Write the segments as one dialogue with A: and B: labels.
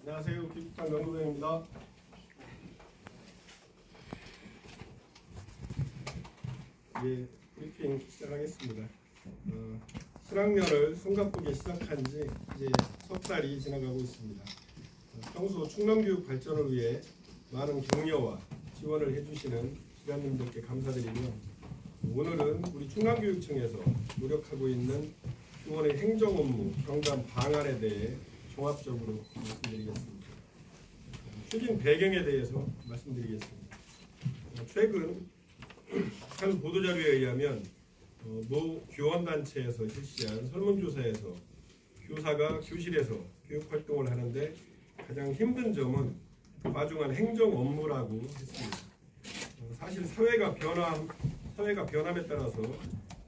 A: 안녕하세요. 교육단 연구원입니다. 예, 브리핑 시작하겠습니다. 실학년을 숨가쁘게 시작한 지 이제 석 달이 지나가고 있습니다. 평소 충남교육 발전을 위해 많은 격려와 지원을 해주시는 기관님들께 감사드리며, 오늘은 우리 충남교육청에서 노력하고 있는 교원의 행정 업무 경감 방안에 대해 종합적으로 말씀드리겠습니다. 추진 배경에 대해서 말씀드리겠습니다. 최근 한 보도자료에 의하면 모 교원단체에서 실시한 설문조사에서 교사가 교실에서 교육활동을 하는데 가장 힘든 점은 과중한 행정 업무라고 했습니다. 사실 사회가 변함에 따라서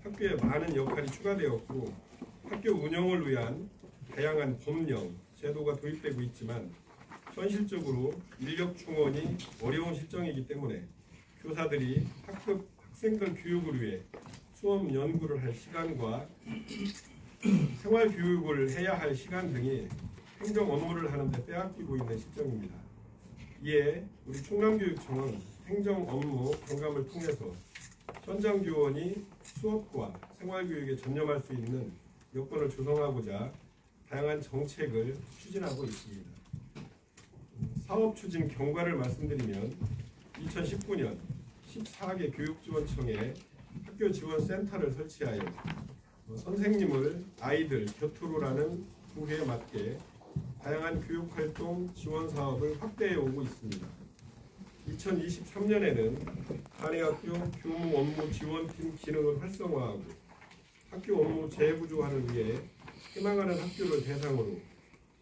A: 학교에 많은 역할이 추가되었고, 학교 운영을 위한 다양한 법령, 제도가 도입되고 있지만 현실적으로 인력 충원이 어려운 실정이기 때문에 교사들이 학생들 교육을 위해 수업 연구를 할 시간과 생활 교육을 해야 할 시간 등이 행정 업무를 하는데 빼앗기고 있는 실정입니다. 이에 우리 충남교육청은 행정 업무 경감을 통해서 현장 교원이 수업과 생활 교육에 전념할 수 있는 여건을 조성하고자 다양한 정책을 추진하고 있습니다. 사업 추진 경과를 말씀드리면 2019년 14개 교육지원청에 학교 지원센터를 설치하여 선생님을 아이들 곁으로 라는 부회에 맞게 다양한 교육활동 지원 사업을 확대해 오고 있습니다. 2023년에는 단위학교 교무 업무 지원팀 기능을 활성화하고 학교 업무 재구조화를 위해 희망하는 학교를 대상으로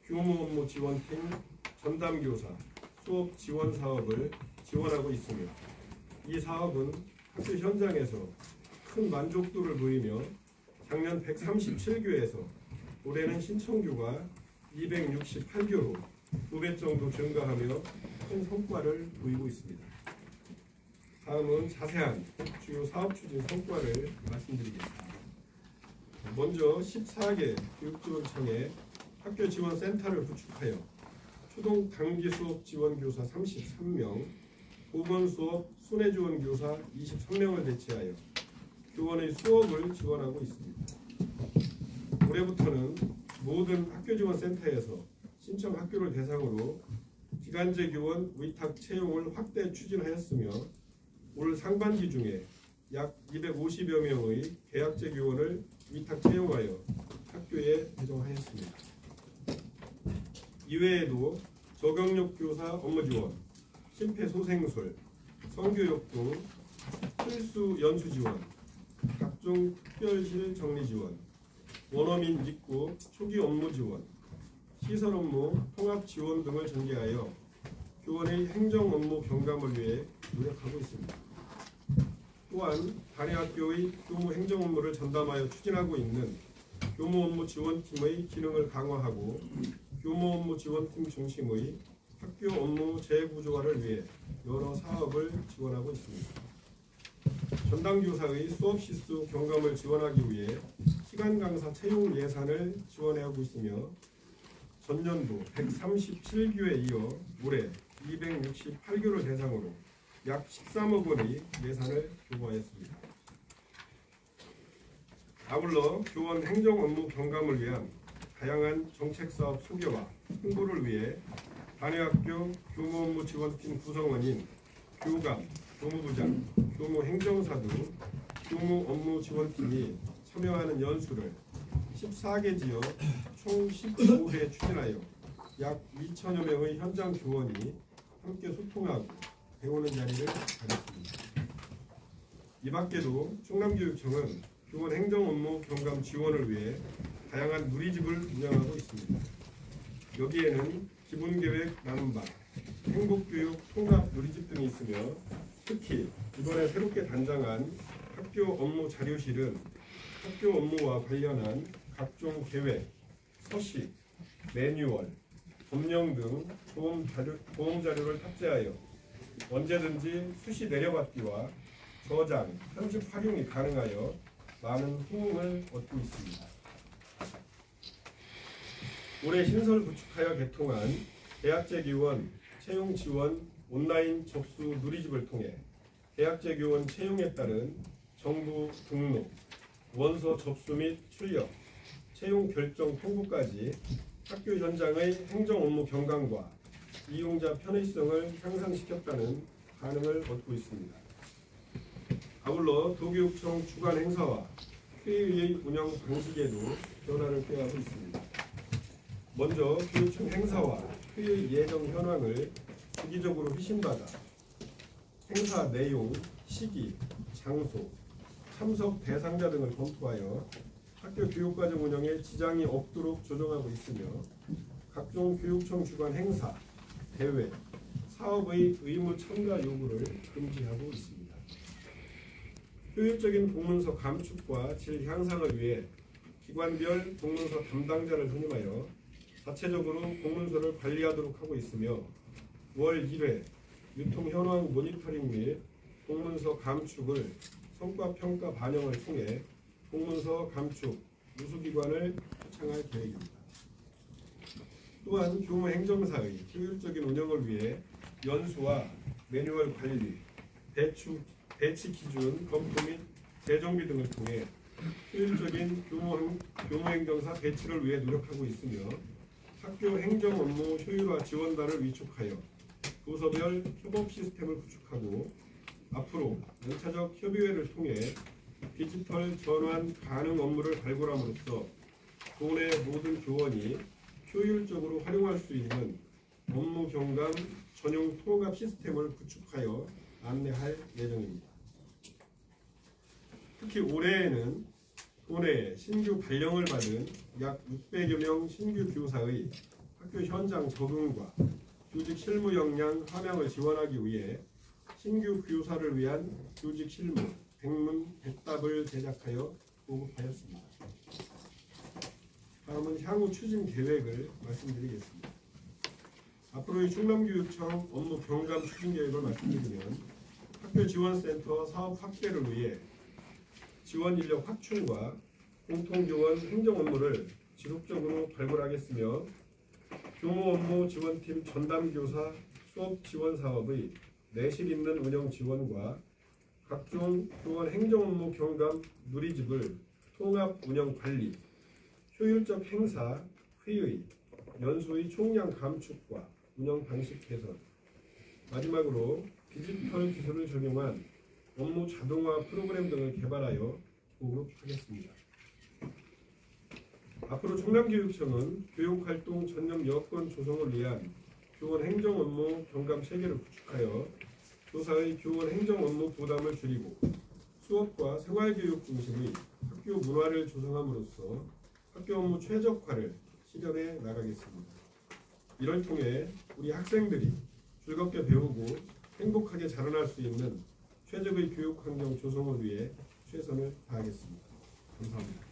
A: 교무 업무 지원팀 전담교사 수업 지원 사업을 지원하고 있으며, 이 사업은 학교 현장에서 큰 만족도를 보이며 작년 137교에서 올해는 신청교가 268교로 2배 정도 증가하며 큰 성과를 보이고 있습니다. 다음은 자세한 주요 사업 추진 성과를 말씀드리겠습니다. 먼저 14개 교육지원청에 학교 지원센터를 구축하여 초등 단기 수업 지원 교사 33명, 보건 수업 순회 지원 교사 23명을 배치하여 교원의 수업을 지원하고 있습니다. 올해부터는 모든 학교 지원센터에서 신청 학교를 대상으로 기간제 교원 위탁 채용을 확대 추진하였으며, 올 상반기 중에 약 250여 명의 계약제 교원을 위탁 채용하여 학교에 배정하였습니다. 이외에도 저경력 교사 업무 지원, 심폐소생술, 성교육 등 필수 연수 지원, 각종 특별실 정리 지원, 원어민 입국 초기 업무 지원, 시설 업무 통합 지원 등을 전개하여 교원의 행정 업무 경감을 위해 노력하고 있습니다. 또한 단위학교의 교무 행정 업무를 전담하여 추진하고 있는 교무 업무 지원팀의 기능을 강화하고 교무 업무 지원팀 중심의 학교 업무 재구조화를 위해 여러 사업을 지원하고 있습니다. 전담교사의 수업 시수 경감을 지원하기 위해 시간 강사 채용 예산을 지원하고 있으며, 전년도 137교에 이어 올해 268교를 대상으로 약 13억 원의 예산을 교부하였습니다. 아울러 교원 행정 업무 경감을 위한 다양한 정책사업 소개와 홍보를 위해 단위학교 교무 업무 지원팀 구성원인 교감, 교무부장, 교무행정사 등 교무 업무 지원팀이 참여하는 연수를 14개 지역 총 15회 추진하여 약 2천여 명의 현장 교원이 함께 소통하고 배우는 자리를 가졌습니다. 이 밖에도 충남교육청은 교원 행정 업무 경감 지원을 위해 다양한 누리집을 운영하고 있습니다. 여기에는 기본계획 나눔반, 행복교육 통합 누리집 등이 있으며, 특히 이번에 새롭게 단장한 학교 업무 자료실은 학교 업무와 관련한 각종 계획, 서식, 매뉴얼, 법령 등 도움 자료를 탑재하여 언제든지 수시 내려받기와 저장, 편집 활용이 가능하여 많은 호응을 얻고 있습니다. 올해 신설 구축하여 개통한 대학제교원 채용 지원 온라인 접수 누리집을 통해 대학제 교원 채용에 따른 정부 등록, 원서 접수 및 출력, 채용 결정 통보까지 학교 현장의 행정 업무 경감과 이용자 편의성을 향상시켰다는 반응을 얻고 있습니다. 아울러 도교육청 주관 행사와 회의의 운영 방식에도 변화를 꾀하고 있습니다. 먼저 교육청 행사와 회의 예정 현황을 주기적으로 회신받아 행사 내용, 시기, 장소, 참석 대상자 등을 검토하여 학교 교육과정 운영에 지장이 없도록 조정하고 있으며 각종 교육청 주관 행사, 대회, 사업의 의무 참가 요구를 금지하고 있습니다. 효율적인 공문서 감축과 질 향상을 위해 기관별 공문서 담당자를 선임하여 자체적으로 공문서를 관리하도록 하고 있으며 월 1회 유통 현황 모니터링 및 공문서 감축을 성과 평가 반영을 통해 공문서 감축 우수기관을 초청할 계획입니다. 또한 교무 행정사의 효율적인 운영을 위해 연수와 매뉴얼 관리, 배치 기준 검토 및 재정비 등을 통해 효율적인 교무 행정사 배치를 위해 노력하고 있으며 학교 행정 업무 효율화 지원단을 위촉하여 부서별 협업 시스템을 구축하고 앞으로 연차적 협의회를 통해 디지털 전환 가능 업무를 발굴함으로써 교내 모든 교원이 효율적으로 활용할 수 있는 업무 경감 전용 통합 시스템을 구축하여 안내할 예정입니다. 특히 올해에는 도내 신규 발령을 받은 약 600여 명 신규 교사의 학교 현장 적응과 교직 실무 역량 함양을 지원하기 위해 신규 교사를 위한 교직 실무 백문 백답을 제작하여 보급하였습니다. 다음은 향후 추진 계획을 말씀드리겠습니다. 앞으로의 충남교육청 업무 경감 추진 계획을 말씀드리면 학교 지원센터 사업 확대를 위해 지원 인력 확충과 공통교원 행정 업무를 지속적으로 발굴하겠으며 교무 업무 지원팀 전담교사 수업 지원 사업의 내실 있는 운영 지원과 각종 교원 행정 업무 경감 누리집을 통합 운영 관리, 효율적 행사, 회의, 연수의 총량 감축과 운영 방식 개선, 마지막으로 디지털 기술을 적용한 업무 자동화 프로그램 등을 개발하여 보급하겠습니다. 앞으로 충남교육청은 교육활동 전념 여건 조성을 위한 교원 행정 업무 경감 체계를 구축하여 교사의 교원 행정 업무 부담을 줄이고 수업과 생활교육 중심의 학교 문화를 조성함으로써 학교 업무 최적화를 실현해 나가겠습니다. 이를 통해 우리 학생들이 즐겁게 배우고 행복하게 자라날 수 있는 최적의 교육 환경 조성을 위해 최선을 다하겠습니다. 감사합니다.